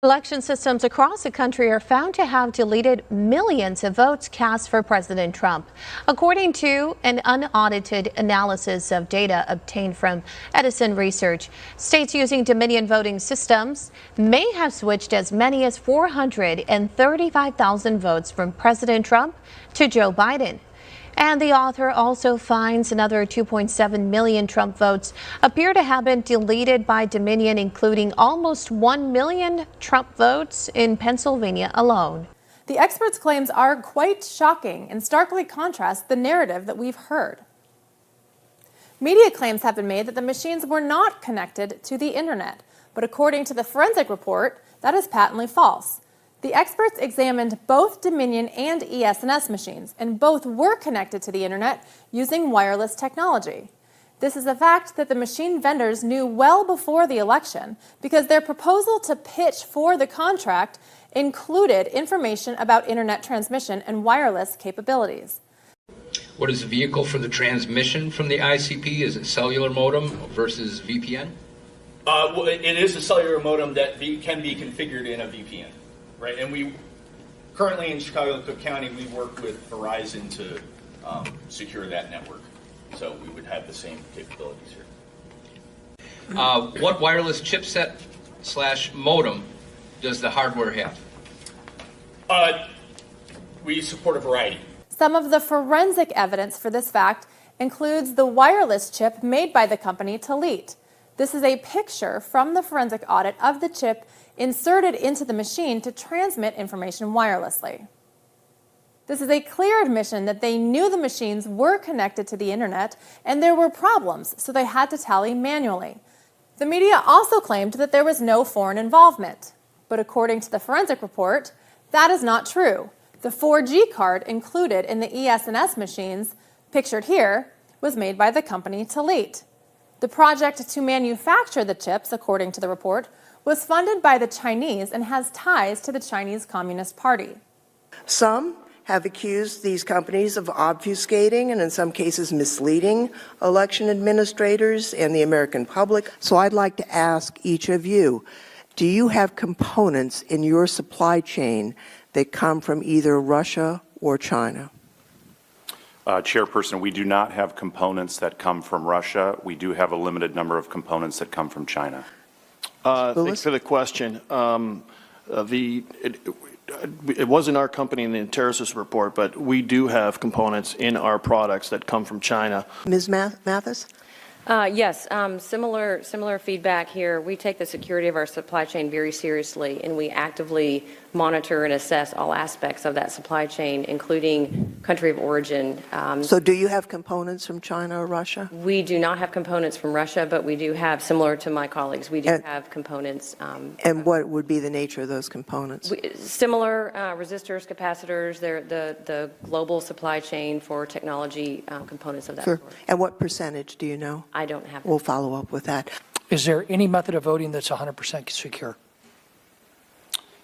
Election systems across the country are found to have deleted millions of votes cast for President Trump. According to an unaudited analysis of data obtained from Edison Research, states using Dominion voting systems may have switched as many as 435,000 votes from President Trump to Joe Biden. And the author also finds another 2.7 million Trump votes appear to have been deleted by Dominion, including almost 1 million Trump votes in Pennsylvania alone. The experts' claims are quite shocking and starkly contrast the narrative that we've heard. Media claims have been made that the machines were not connected to the internet, but according to the forensic report, that is patently false. The experts examined both Dominion and ES&S machines, and both were connected to the internet using wireless technology. This is a fact that the machine vendors knew well before the election because their proposal to pitch for the contract included information about internet transmission and wireless capabilities. What is the vehicle for the transmission from the ICP? Is it cellular modem versus VPN? It is a cellular modem that can be configured in a VPN. Right, and we currently in Chicago Cook County, we work with Verizon to secure that network, so we would have the same capabilities here. What wireless chipset / modem does the hardware have? We support a variety. Some of the forensic evidence for this fact includes the wireless chip made by the company Telit. This is a picture from the forensic audit of the chip inserted into the machine to transmit information wirelessly. This is a clear admission that they knew the machines were connected to the internet and there were problems, so they had to tally manually. The media also claimed that there was no foreign involvement, but according to the forensic report, that is not true. The 4G card included in the ES&S machines, pictured here, was made by the company Telit. The project to manufacture the chips, according to the report, was funded by the Chinese and has ties to the Chinese Communist Party. Some have accused these companies of obfuscating and in some cases misleading election administrators and the American public. So I'd like to ask each of you, do you have components in your supply chain that come from either Russia or China? Chairperson, we do not have components that come from Russia. We do have a limited number of components that come from China. Thanks for the question. It wasn't our company in the Interisys report, but we do have components in our products that come from China. Ms. Mathis? Yes, similar feedback here. We take the security of our supply chain very seriously, and we actively monitor and assess all aspects of that supply chain, including country of origin. So do you have components from China or Russia? We do not have components from Russia, but we do have, similar to my colleagues, we do have components. And what would be the nature of those components? Similar resistors, capacitors, they're the global supply chain for technology components of that sort. And what percentage do you know? I don't have that. We'll follow up with that. Is there any method of voting that's 100% secure?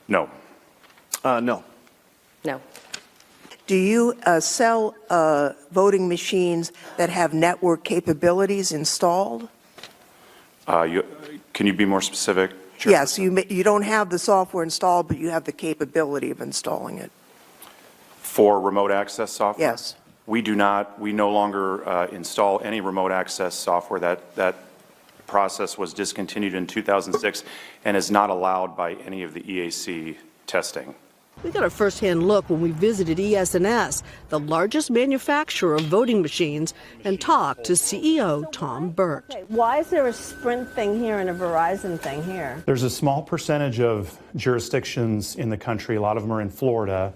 No. No. No. Do you sell voting machines that have network capabilities installed? Can you be more specific, Chair? Yes, you don't have the software installed, but you have the capability of installing it. For remote access software? Yes. We do not. We no longer install any remote access software. That process was discontinued in 2006 and is not allowed by any of the EAC testing. We got a first-hand look when we visited ES&S, the largest manufacturer of voting machines, and talked to CEO Tom Burt. Okay, why is there a Sprint thing here and a Verizon thing here? There's a small percentage of jurisdictions in the country, a lot of them are in Florida,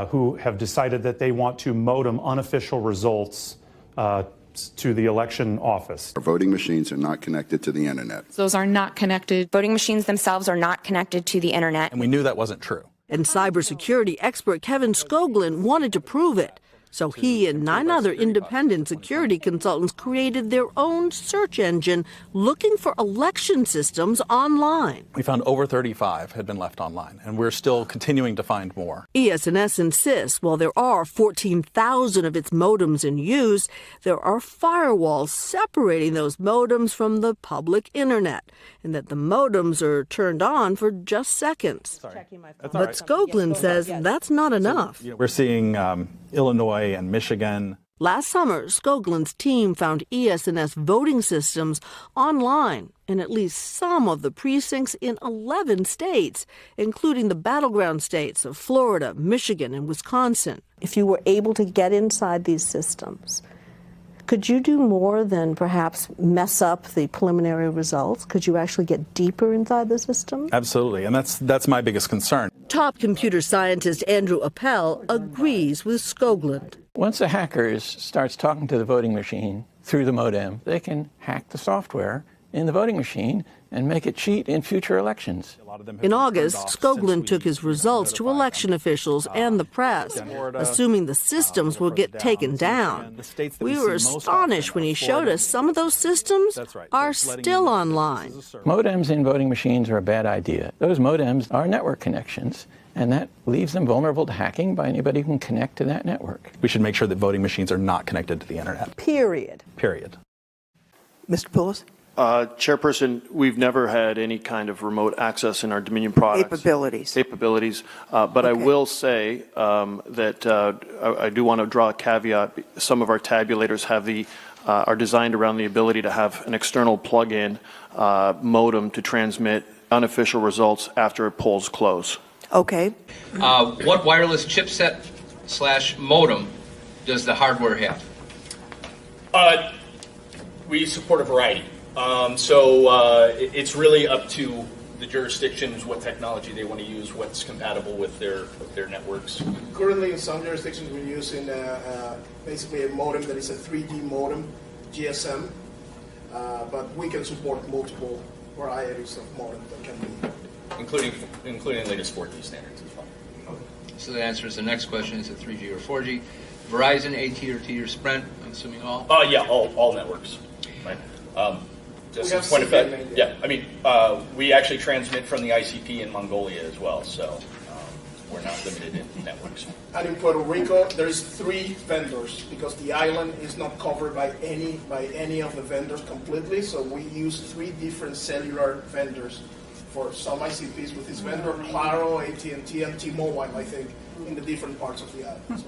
who have decided that they want to modem unofficial results to the election office. Our voting machines are not connected to the internet. Those are not connected. Voting machines themselves are not connected to the internet. And we knew that wasn't true. And cybersecurity expert Kevin Skoglund wanted to prove it. So he and 9 other independent security consultants created their own search engine looking for election systems online. We found over 35 had been left online, and we're still continuing to find more. ES&S insists while there are 14,000 of its modems in use, there are firewalls separating those modems from the public internet, and that the modems are turned on for just seconds. But Skoglund says that's not enough. We're seeing Illinois and Michigan. Last summer, Skoglund's team found ES&S voting systems online in at least some of the precincts in 11 states, including the battleground states of Florida, Michigan, and Wisconsin. If you were able to get inside these systems, could you do more than perhaps mess up the preliminary results? Could you actually get deeper inside the system? Absolutely, and that's my biggest concern. Top computer scientist Andrew Appel agrees with Skoglund. Once a hacker starts talking to the voting machine through the modem, they can hack the software in the voting machine and make it cheat in future elections. In August, Skoglund took his results to election officials and the press, assuming the systems would get taken down. We were astonished when he showed us some of those systems are still online. Modems in voting machines are a bad idea. Those modems are network connections, and that leaves them vulnerable to hacking by anybody who can connect to that network. We should make sure that voting machines are not connected to the internet. Period. Period. Mr. Poulos? Chairperson, we've never had any kind of remote access in our Dominion products. Capabilities. But I will say that I do want to draw a caveat. Some of our tabulators have are designed around the ability to have an external plug-in modem to transmit unofficial results after polls close. Okay. What wireless chipset / modem does the hardware have? We support a variety. It's really up to the jurisdictions what technology they want to use, what's compatible with their networks. Currently, in some jurisdictions, we're using basically a modem that is a 3G modem, GSM, but we can support multiple varieties of modems that can be, including latest 4G standards as well. So that answers the next question: is it 3G or 4G? Verizon, AT&T, or Sprint? I'm assuming all. Yeah, all networks. Right. Just as a point of fact, yeah. I mean, we actually transmit from the ICP in Mongolia as well, so we're not limited in networks. And in Puerto Rico, there's 3 vendors because the island is not covered by any of the vendors completely. So we use 3 different cellular vendors for some ICPs with this vendor, Claro, AT&T, and T-Mobile, I think, in the different parts of the island. So.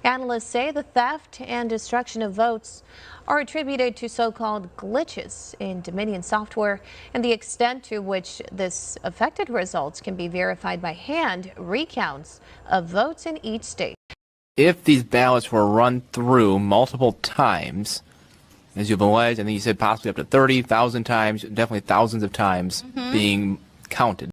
Analysts say the theft and destruction of votes are attributed to so-called glitches in Dominion software, and the extent to which this affected results can be verified by hand recounts of votes in each state. If these ballots were run through multiple times, as you've alleged, and then you said possibly up to 30,000 times, definitely thousands of times being counted.